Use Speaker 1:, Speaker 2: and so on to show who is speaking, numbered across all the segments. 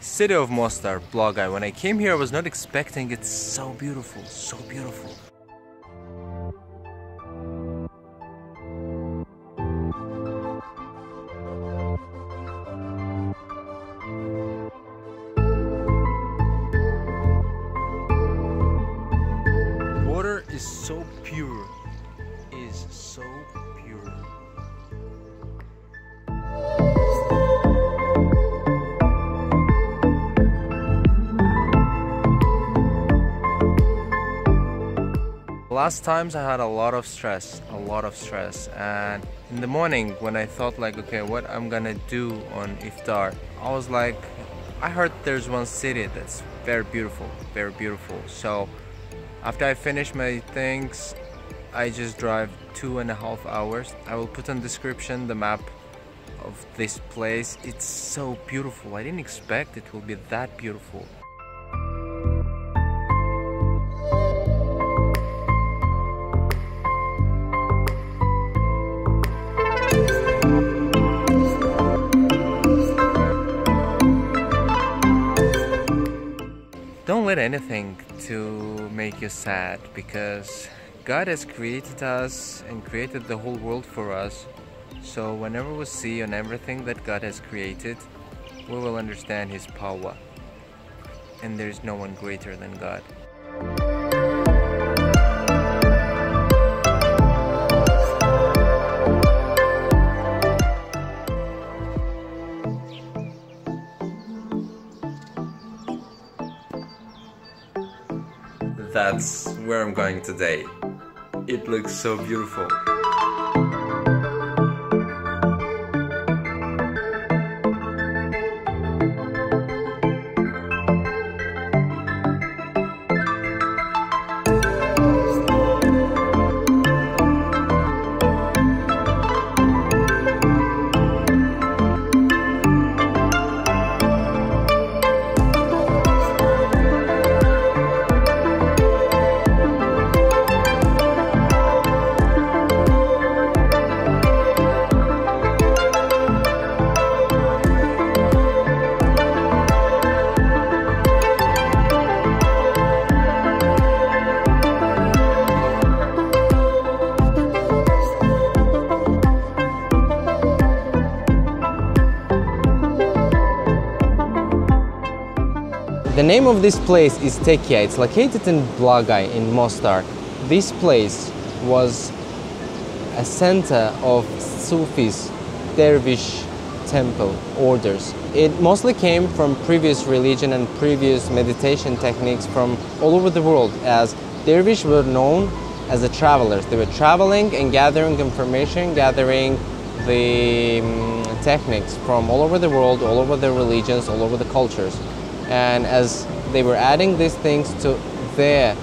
Speaker 1: City of Mostar, Blagaj. When I came here, I was not expecting it. So beautiful, so beautiful. Water is so pure, is so pure. Last times I had a lot of stress, and in the morning when I thought like, okay, what I'm gonna do on iftar, I was like, I heard there's one city that's very beautiful, so after I finish my things, I just drive 2.5 hours. I will put in description the map of this place. It's so beautiful. I didn't expect it will be that beautiful. Don't let anything to make you sad, because God has created us and created the whole world for us. So whenever we see on everything that God has created, we will understand His power. And there is no one greater than God. That's where I'm going today. It looks so beautiful.
Speaker 2: The name of this place is Tekija. It's located in Blagaj in Mostar. This place was a center of Sufis, Dervish temple orders. It mostly came from previous religion and previous meditation techniques from all over the world, as Dervish were known as the travelers. They were traveling and gathering information, gathering the techniques from all over the world, all over the religions, all over the cultures. And as they were adding these things to their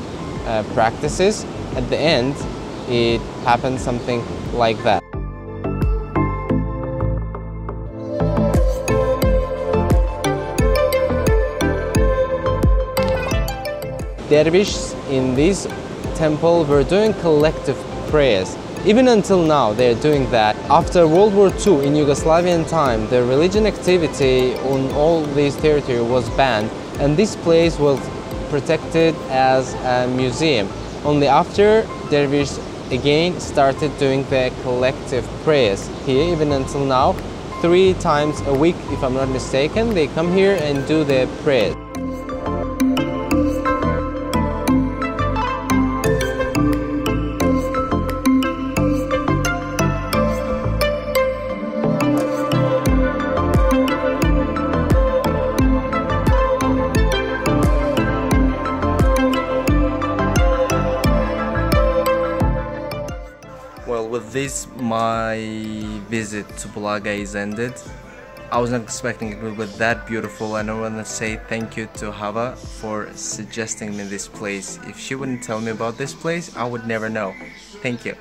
Speaker 2: practices, at the end, it happened something like that. Dervishes in this temple were doing collective prayers. Even until now, they're doing that. After World War II, in Yugoslavian time, the religion activity on all these territory was banned, and this place was protected as a museum. Only after, Dervish again started doing their collective prayers here. Even until now, 3 times a week, if I'm not mistaken, they come here and do their prayers.
Speaker 1: Well, with this, my visit to Blagaj is ended. I was not expecting it would be that beautiful, and I want to say thank you to Hava for suggesting me this place. If she wouldn't tell me about this place, I would never know. Thank you.